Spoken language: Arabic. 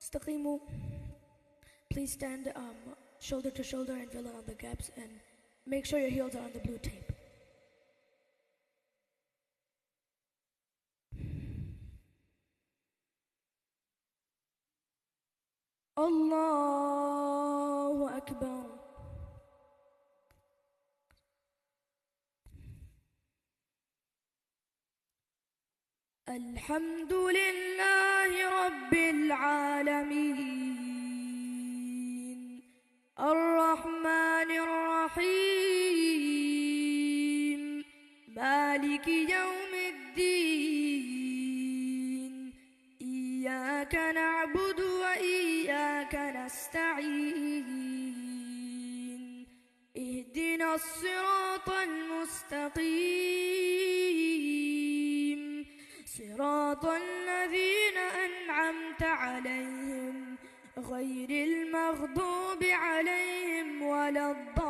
استقيموا. Please stand shoulder to shoulder and fill in on the gaps, and make sure your heels are on the blue tape. الله أكبر. الحمد لله رب العالمين الرحمن الرحيم مالك يوم الدين إياك نعبد وإياك نستعين اهدنا الصراط المستقيم صراط الذين أنعمت عليهم غير المغضوب عليهم ولا الضالين.